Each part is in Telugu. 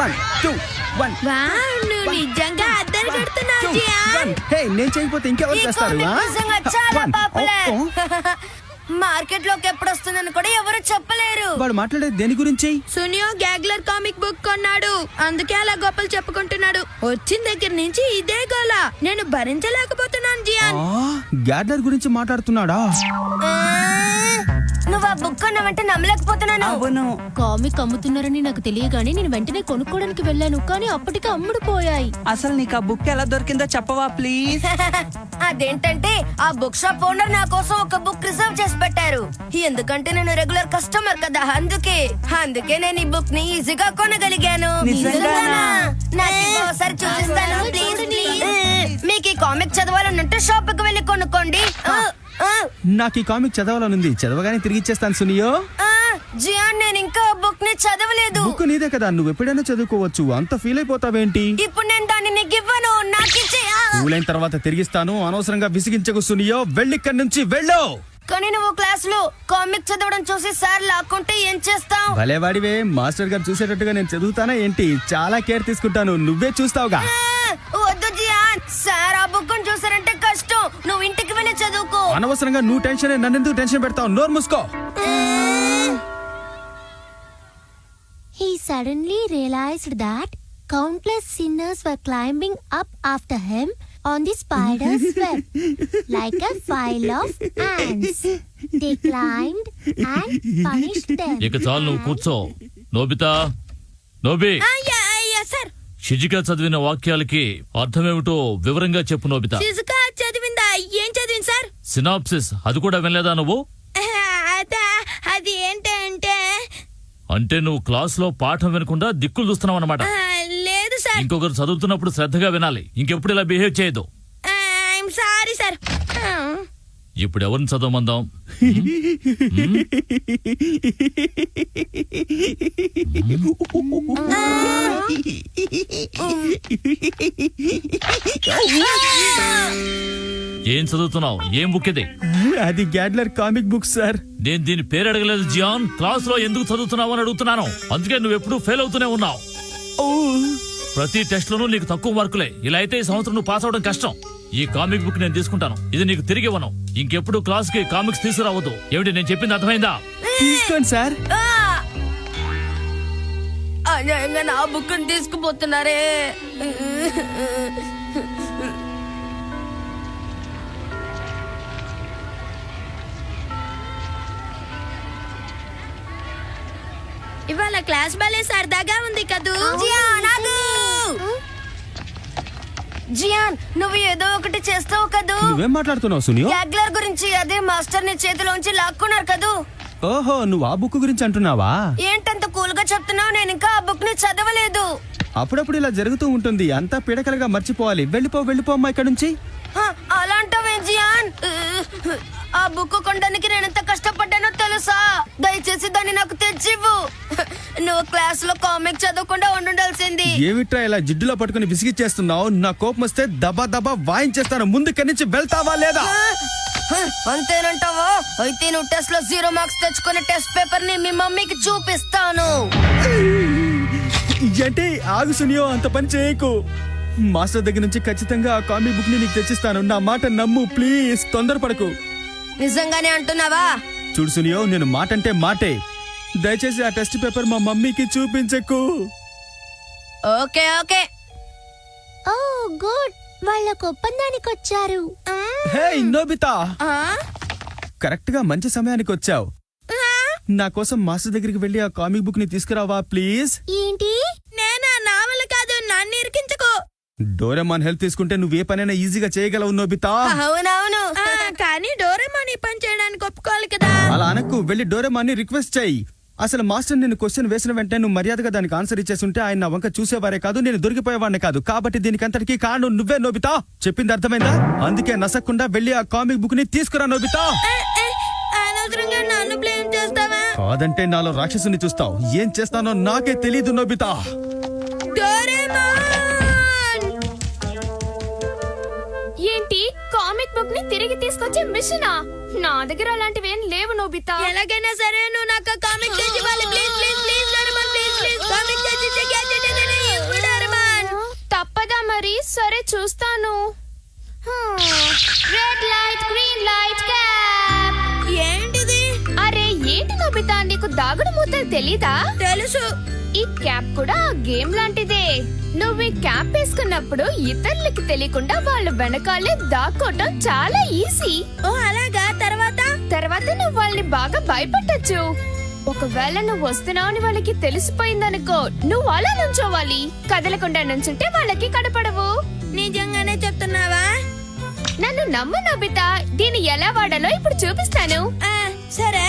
1 2 1 వావ్, నువ్వు నిజంగా అద్దరు కడుతున్నావు జియాన్. హే, నేను చేయకపోతే ఇంకెవరు చేస్తారు? చాలా పాపులర్. మార్కెట్ లోకి ఎప్పుడు వస్తుందని కూడా ఎవరు చెప్పలేరు. వాడు మాట్లాడేది దేని గురించి? సునియో గ్యాగ్లర్ కామిక్ బుక్ కొన్నాడు, అందుకే అలా గొప్పలు చెప్పుకుంటున్నాడు. వచ్చిన దగ్గర నుంచి ఇదే గోల, నేను భరించలేకపోతున్నాను జియాన్. గ్యాడ్లర్ గురించి మాట్లాడుతున్నాడా? నువ్వు ఆ బుక్ కొన్నావంటే నమ్మలేకపోతున్నాను. అవును, కామిక్ అమ్ముతున్నారని నాకు తెలియగానే నేను వెంటనే కొనుక్కోవడానికి వెళ్ళాను, కానీ అప్పటికి అమ్ముడు పోయాయి. అసలు నీకు ఆ బుక్ ఎలా దొరికిందో చెప్పవా ప్లీజ్? అదేంటంటే ఆ బుక్ షాప్ ఓనర్ నా కోసం ఒక బుక్ రిజర్వ్ చేసి పెట్టారు. ఎందుకంటే నేను రెగ్యులర్ కస్టమర్ కదా, అందుకే నేను ఈ బుక్ ని ఈజీగా కొనగలిగాను. నిజంగానా? నాకు ఒకసారి చూపిస్తాను ప్లీజ్. మీకు ఈ కామిక్ చదవాలనుంటే షాప్ కి వెళ్ళి కొనుక్కోండి. నాకు ఈ కామిక్ చదవాలనుంది, చదవగానే తిరిగి ఇచ్చేస్తాను సునియో. జియాన్, నేను ఇంకా బుక్ ని చదవలేదు. బుక్ నీదే కదా, నువ్వు ఎప్పుడైనా చదువుకోవచ్చు, అంత ఫీల్ అయిపోతావేంటి? ఇప్పుడు నేను దాన్ని నీకు ఇవ్వను, నాకు ఇచ్చే. కూలైన తర్వాత తిరిగిస్తాను, అనవసరంగా విసిగించకు సునియో. వెళ్ళిక్కడి నుంచి వెళ్ళు. కానీ నువ్వు క్లాస్ లో కామిక్ చదవడం చూసి సార్ లాక్కుంటే ఏం చేస్తావు? భలేవాడివే, మాస్టర్ గారు చూసేటట్టుగా నేను చదువుతానా ఏంటి? చాలా కేర్ తీసుకుంటాను, నువ్వే చూస్తావుగా. వద్దు జియాన్, సార్ ఆ బుక్ చూసారంటే కష్టం. నువ్వు ఇంటికి వెళ్ళి చదువుకో. అనవసరంగా నువ్వు టెన్షన్, నన్నెందుకు టెన్షన్ పెడతావు? నోరు మూసుకో. He suddenly realized that countless sinners were climbing up after him on the spider's web like a file of ants. They climbed and punished them. ఇక చాలు, నువ్వు కూర్చో. Nobita, Nobi, sir. షిజుకా చదివిన వాక్యాలకి అర్థమేమిటో వివరంగా చెప్పు నోబితా. షిజుకా చదివిందా? ఏం చదివింది సార్? సినాప్సిస్, అది కూడా వినలేదా నువ్వు? అది ఏంటంటే అంటే నువ్వు క్లాస్ లో పాఠం వినకుండా దిక్కులు చూస్తున్నావు అన్నమాట. లేదు సార్. ఇంకొకరు చదువుతున్నప్పుడు శ్రద్ధగా వినాలి, ఇంకెప్పుడు ఇలా బిహేవ్ చేయదు. Sorry sir. ఇప్పుడు ఎవరిని చదవమందాం? ఏం చదువుతున్నావు? ఏం బుక్ ఇది? అది గ్యాడ్లర్ కామిక్ బుక్ సార్. నేను దీని పేరు అడగలేదు జియాన్, క్లాస్ లో ఎందుకు చదువుతున్నావు అని అడుగుతున్నాను. అందుకే నువ్వు ఎప్పుడు ఫెయిల్ అవుతూనే ఉన్నావు. ప్రతి టెస్ట్ లోనూ నీకు తక్కువ మార్కులే. ఇలా అయితే ఈ సంవత్సరం నువ్వు పాస్ అవడం కష్టం. ఈ కామిక్ బుక్ నేను తీసుకుంటాను, ఇది నీకు తిరిగి ఇవ్వను. ఇంకెప్పుడు క్లాస్ కి కామిక్స్ తీసుకురావద్దు. ఏమిటి నేను చెప్పింది అర్థమైందా? తీసుకోండి సార్. అన్యాయంగా నా బుక్ తీసుకుపోతున్నారే. ఇవాళ క్లాస్ భలే సరదాగా ఉంది కదూ. జియాన్, నువ్వు ఏదో ఒకటి చేస్తావు కదూ. నువ్వేం మాట్లాడుతున్నావు సునియో? గ్యాగ్లర్ గురించి. అదే మాస్టర్ ని చేతిలోంచి లాక్కున్నారు కదూ. ఓహో, నువ్వు ఆ బుక్ గురించి అంటున్నావా? ఏంటంత కూల్ గా చెప్తున్నావు? నేను ఇంకా ఆ బుక్ ని చదవలేదు. అప్పుడప్పుడు ఇలా జరుగుతూ ఉంటుంది, అంతా పిడకలుగా మర్చిపోవాలి. వెళ్ళిపో అమ్మా ఇక్కడ నుంచి. అలాంటివే జియాన్. ఆ బుక్ కొనడానికి నేను ఎంత కష్టపడ్డానో తెలుసా? దయచేసి దాన్ని నాకు తెచ్చివ్వు. నువ్వు క్లాస్ లో కామిక్ చదవకుండా ఉండాల్సింది. ఏమిట్రా ఇలా జిడ్డులో పట్టుకుని విసిగిచ్చేస్తున్నావు? నా కోపం వస్తే దబా దబా వాయించేస్తాను. ముందు ఇక్కడి నుంచి వెళ్తావా లేదా? అంతేనంటావా? అయితే నువ్వు టెస్ట్ లో 0 మార్క్స్ తెచ్చుకునే టెస్ట్ పేపర్ ని మీ మమ్మీకి చూపిస్తాను. అంటే ఆగు సునియో, అంత పని చేయకు. మాస్టర్ దగ్గర నుంచి ఖచ్చితంగా ఆ కామిక్ బుక్ ని నీకు తెచ్చిస్తాను. నా మాట నమ్ము ప్లీజ్, తొందరపడకు. నిజంగానే అంటున్నావా? చూడు సునియో, నేను మాట అంటే మాటే. దయచేసి ఆ టెస్ట్ పేపర్ మా మమ్మీకి చూపించకు. Okay okay. ఓ గుడ్, వాళ్ళకు ఒప్పందానికి వచ్చారు. హే నోబితా, కరెక్ట్ గా మంచి సమయానికి వచ్చావు. నా కోసం మాస్టర్ దగ్గరికి వెళ్ళి ఆ కామిక్ బుక్ ని తీసుకురావా ప్లీజ్. ఏంటి? నేనా? నా వల్ల కాదు, నన్ను ఇరికించుకో. డోరేమాన్ హెల్ప్ తీసుకుంటే నువ్వే పనైనా ఈజీగా చేయగలవు నోబితా. అవునవును, కానీ డోరేమాన్ ఈ పని చేయడానికి ఒప్పుకోవాలి కదా. అలా అనకు, వెళ్ళి డోరేమాన్ ని రిక్వెస్ట్ చేయి. అసలు మాస్టర్ నేను క్వశ్చన్ వేసిన వెంటనే నువ్వు మర్యాదగా దానికి ఆన్సర్ ఇచ్చేస్తుంటే ఆయన నా వంక చూసేవారే కాదు, నేను దొరికిపోయేవాడిని కాదు. కాబట్టి దీనికంతటికీ కారణం నువ్వే నోబితా. చెప్పింది అర్థమైందా? అందుకే నసక్కుండా వెళ్ళి ఆ కామిక్ బుక్ ని తీసుకురా నోబితా. అనవసరంగా నన్ను బ్లేమ్ చేస్తావా? కాదంటే నాలో రాక్షసుని చూస్తావు. ఏం చేస్తానో నాకే తెలీదు నోబితా. ఏంటి, కామిక్ బుక్ ని తిరిగి తీసుకొచ్చే మిషనా? నా దగ్గర అలాంటివి ఏం లేవు నోబితా. ఎలాగైనా సరే నువ్వు నాకు కామిక్ తెచ్చి ఇవ్వాలి. Please please please Doraemon, please please comic తెచ్చి ఉంది. సరే చూస్తాను. Red light, green light, cap. ఏంటిది? అరే ఏంటి నోబితా, నీకు దాగుడు మూతలు తెలీదా? తెలుసు. ఈ క్యాప్ కూడా గేమ్ లాంటిదే. నువ్వు ఈ క్యాప్ వేసుకున్నప్పుడు ఇతరులకి తెలియకుండా వాళ్ళ వెనకాలే దాక్కోవటం చాలా ఈజీ. ఓ అలాగా? తర్వాత నువ్వు వాళ్ళని బాగా భయపెట్టచ్చు. ఒకవేళ నువ్వు వస్తున్నావని వాళ్ళకి తెలిసిపోయిందనుకో, నువ్వు అలా నుంచోవాలి. కదలకుండా నుంచుంటే వాళ్ళకి కనపడవు. నిజంగానే చెప్తున్నావా? నన్ను నమ్ము నోబితా, దీన్ని ఎలా వాడాలో ఇప్పుడు చూపిస్తాను. సరే.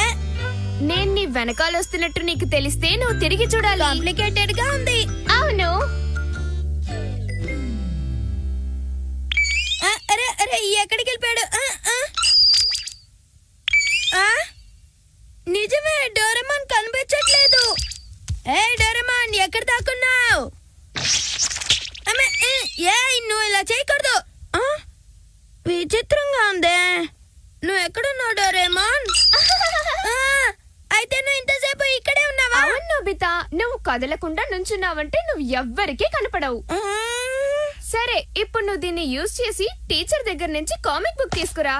నేను నీ వెనకాల వస్తున్నట్టు నీకు తెలిస్తే నువ్వు తిరిగి చూడాలి. కాంప్లికేటెడ్ గా ఉంది. అవును. అరే అరే ఎక్కడికి వెళ్ళిపోయాడు? నిజమే, డోరేమాన్ కనిపించట్లేదు. ఏ డోరేమాన్, ఎక్కడ దాక్కున్నావు? నువ్వు ఇలా చేయకూడదు. విచిత్రంగా ఉందే. నువ్వు ఎక్కడున్నావు డోరేమాన్? అయితే నువ్వు ఇంతసేపు ఇక్కడే ఉన్నావా? అవును నోబితా, నువ్వు కదలకుండా నుంచున్నావంటే నువ్వు ఎవ్వరికీ కనపడవు. సరే, ఇప్పుడు నువ్వు దీన్ని యూజ్ చేసి టీచర్ దగ్గర నుంచి కామిక్ బుక్ తీసుకురా.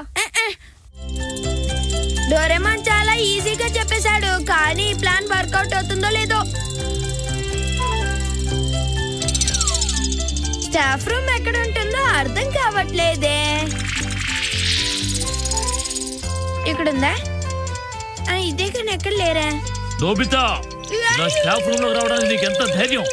డోరేమాన్ చాలా ఈజీగా చెప్పేశాడు, కానీ ఈ ప్లాన్ వర్కౌట్ అవుతుందో లేదో. స్టాఫ్ రూమ్ ఎక్కడ ఉంటుందో అర్థం కావట్లేదే. ఇక్కడుందా? ఇదే కానీ ఎక్కడ లేరా? నోబితా, నా స్టాఫ్ రూమ్ లోకి రావడానికి నీకు ఎంత ధైర్యం?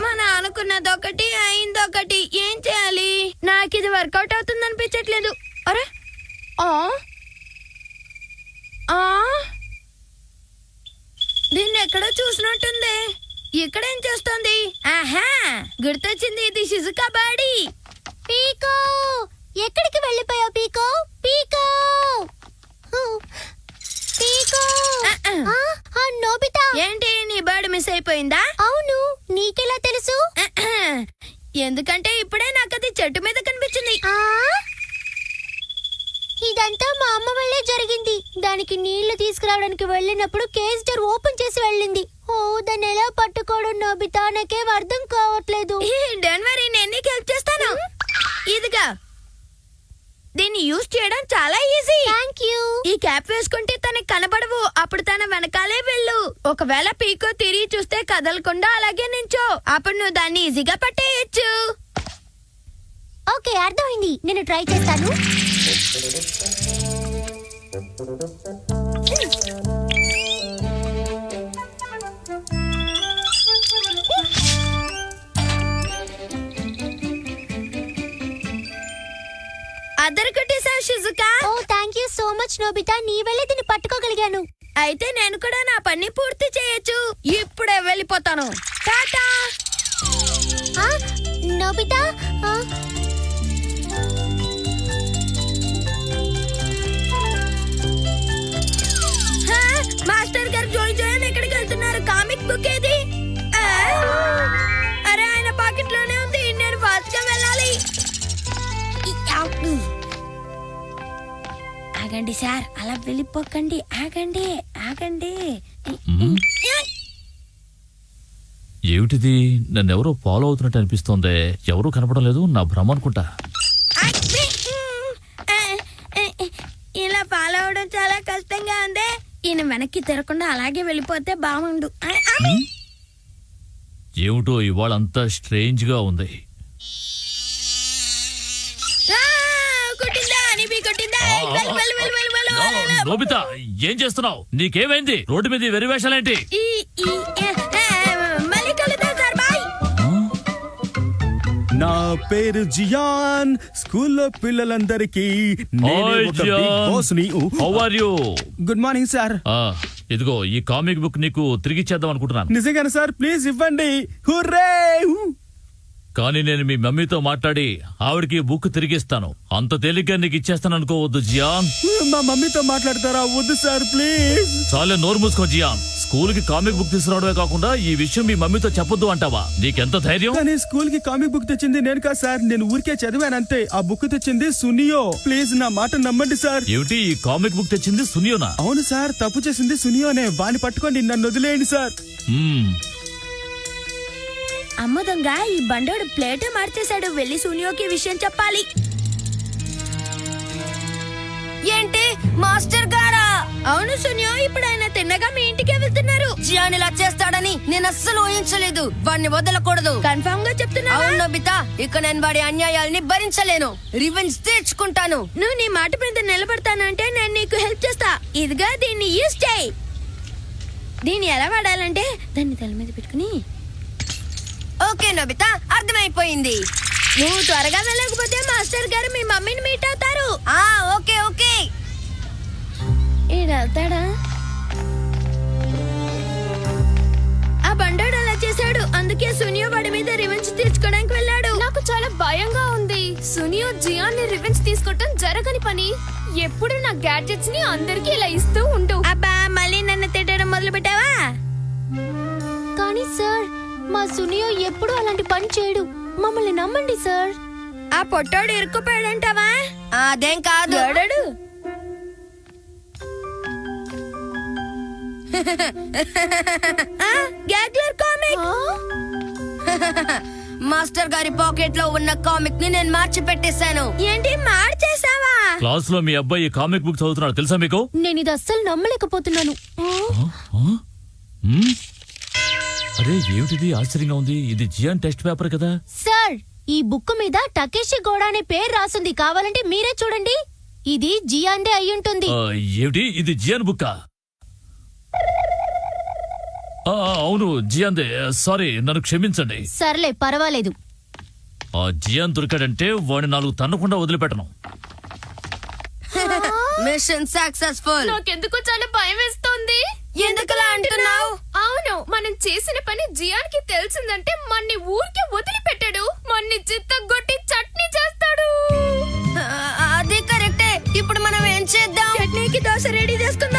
మన అనుకున్నదొకటి అయిందొకటి. ఏం చేయాలి? నాకు ఇది వర్కౌట్ అవుతుంది అనిపించట్లేదు. అరే దీన్ని ఎక్కడో చూసినట్టుంది. ఇక్కడేం చేస్తుంది? ఆహా, గుర్తొచ్చింది, ఇది షిజుకా బాడీ. పీకో, ఎక్కడికి వెళ్ళిపోయావు పీకో? పీకో పీకో. నోబితా, ఏంటి నీ బర్డ్ మిస్ అయిపోయిందా? అవును, నీకెలా తెలుసు? ఎందుకంటే ఇప్పుడే నాకు అది చెట్టు మీద కనిపించింది. ఇదంతా మా అమ్మ వల్లే జరిగింది. దానికి నీళ్లు తీసుకురావడానికి వెళ్ళినప్పుడు కేజ్ డోర్ ఓపెన్ చేసి వెళ్ళింది. దాన్ని ఎలా పట్టుకోవడం నోబితా, నాకేం అర్థం కావట్లేదు. డోంట్ వరీ, నేను నీకు హెల్ప్ చేస్తాను. ఇదిగా, దీన్ని యూజ్ చేయడం చాలా ఈజీ. Thank you. ఈ క్యాప్ వేసుకుంటే తనకి కనబడవు, అప్పుడు తన వెనకాలే వెళ్ళు. ఒకవేళ పీకో తిరిగి చూస్తే కదలకుండా అలాగే నించో, అప్పుడు నువ్వు దాన్ని ఈజీగా పట్టేయచ్చు. ఓకే, అర్థమైంది. నేను ట్రై చేస్తాను. అదర్ కొట్టేశావు Shizuka. Oh thank you so much Nobita, నీ వల్లే దీన్ని పట్టుకోగలిగాను. అయితే నేను కూడా నా పని పూర్తి చేయొచ్చు. ఇప్పుడే వెళ్ళిపోతాను. టాటా. నోబితా, మాస్టర్ గారు జోయ్ ఎక్కడికి వెళ్తున్నారు? కామిక్ బుక్ ఏది? అరే ఆయన పాకెట్ లోనే ఉంది, నేను ఫాస్ట్ గా వెళ్ళాలి. ఆగండి సార్, అలా వెళ్ళిపోకండి. ఆగండి ఆగండి. ఏమిటిది? నన్నెవరో ఫాలో అవుతున్నట్టు అనిపిస్తోంది. ఎవరూ కనపడం లేదు, నా భ్రమ అనుకుంటా. ఇలా ఫాలో అవడం చాలా కష్టంగా ఉంది. ఈయన వెనక్కి తిరగకుండా అలాగే వెళ్ళిపోతే బాగుండు. ఏమిటో ఇవాళ అంతా స్ట్రేంజ్ గా ఉంది. నోబితా, ఏం చేస్తున్నావు? నీకేమైంది? రోడ్డు మీద వెరివేషాలేంటి? నా పేరు జియాన్. స్కూల్లో పిల్లలందరికీ గుడ్ మార్నింగ్ సార్. ఇదిగో ఈ కామిక్ బుక్ నీకు తిరిగిచ్చేద్దాం అనుకుంటున్నాను. నిజంగానే సార్, ప్లీజ్ ఇవ్వండి. హుర్రే! కానీ నేను మీ మమ్మీతో మాట్లాడి ఆవిడకి బుక్ తిరిగిస్తాను. అంత తేలిగ్గా నీకు ఇచ్చేస్తాను అనుకోవద్దు జియాన్. మా మమ్మీతో మాట్లాడతారా? వద్దు సార్, ప్లీజ్. చాలే, నోరు మూసుకో జియాన్. స్కూల్ కి కామిక్ బుక్ తీసుకురావడమే కాకుండా ఈ విషయం మీ మమ్మీతో చెప్పొద్దు అంటావా? నీకెంత ధైర్యం? కానీ స్కూల్ కి కామిక్ బుక్ తెచ్చింది నేను కాదు సార్, నేను ఊరికే చదివానంతే. ఆ బుక్ తెచ్చింది సునియో. ప్లీజ్ నా మాట నమ్మండి సార్. ఏమిటి ఈ కామిక్ బుక్ తెచ్చింది సునియోనా? అవును సార్, తప్పు చేసింది సునియోనే. వాణ్ణి పట్టుకోండి, నన్ను వదిలేయండి సార్. మ్మ్. అమ్మ దొంగ, ఈ బండోడు ప్లేటే మార్చేశాడు. వెళ్ళి సునియోకి విషయం చెప్పాలి. ఏంటి మాస్టర్ గారా? అవును సునియో, ఇప్పుడు ఆయన తిన్నగా మీ ఇంటికి వెళ్తున్నారు. జియాన్ ఇలా చేస్తాడని నేను అస్సలు ఊహించలేదు. వాడిని వదలకూడదు. కన్ఫర్మ్ గా చెప్తున్నా? అవును నోబితా, ఇక నేను వాడి అన్యాయాల్ని భరించలేను. రివెంజ్ తీర్చుకుంటాను. నువ్వు నీ మాట మీద నిలబడతానంటే నేను నీకు హెల్ప్ చేస్తా. ఇదిగా దీన్ని యూజ్ చేయి. దీన్ని ఎలా వాడాలంటే దాన్ని తల మీద పెట్టుకుని. ఓకే నోబితా, అర్థమైపోయింది. నువ్వు త్వరగా వెళ్ళకపోతే మాస్టర్ గారు మీ మమ్మీని మీట్ అవుతారు. Okay okay. వెళ్తాడా? ఆ బండోడు అలా చేశాడు, అందుకే సునియో వాడి మీద రివెంజ్ తీర్చుకోవడానికి వెళ్ళాడు. నాకు చాలా భయంగా ఉంది. సునియో జియాన్ ని రివెంజ్ తీసుకోవటం జరగని పని. ఎప్పుడు నా గ్యాడ్జెట్స్ ని అందరికి ఇలా ఇస్తూ ఉండు. అబ్బా, మళ్ళీ నన్ను తిట్టడం మొదలు పెట్టావా? కానీ సార్, మా సునియో ఎప్పుడు అలాంటి పని చేయడు. మమ్మల్ని నమ్మండి సార్. ఆ పొట్టోడు ఇరుక్కుపోయాడంటావా? అదేం కాదు. మాస్టర్ గారి పాకెట్ లో ఉన్న కామిక్ ని నేను మార్చి పెట్టేశాను. ఏంటి మార్చేసావా? క్లాస్ లో మీ అబ్బాయి కామిక్ బుక్ చదువుతున్నాడు తెలుసా మీకు? నేను ఇది అస్సలు నమ్మలేకపోతున్నాను. మ్మ్? అరే ఏమిటిది ఆశ్చర్యంగా ఉంది. ఇది జియాన్ టెస్ట్ పేపర్ కదా? సార్, ఈ బుక్ మీద టకేషి గౌడ అనే పేరు రాసుంది. కావాలంటే మీరే చూడండి. ఇది జియాందే అయ్యుంటుంది. ఏమిటి ఇది జియాన్ బుక్కా? అవును జియాందే. సారీ, నన్ను క్షమించండి. సర్లే, పర్వాలేదు. ఆ జియాన్ దొరికాడంటే వాడిని 4 తన్నకుండా వదిలిపెట్టను. Mission successful. నాకెందుకు చాలా భయం వేస్తోంది. ఎందుకలా అంటున్నావు? అవును, మనం చేసిన పని జియాన్ కి తెలిసిందంటే మన్ని ఊరికి వదిలిపెట్టాడు. మన్ని చిత్తగొట్టి చట్నీ చేస్తాడు. అది కరెక్టే. ఇప్పుడు మనం ఏం చేద్దాం? చట్నీకి దోశ రెడీ చేసుకుందాం.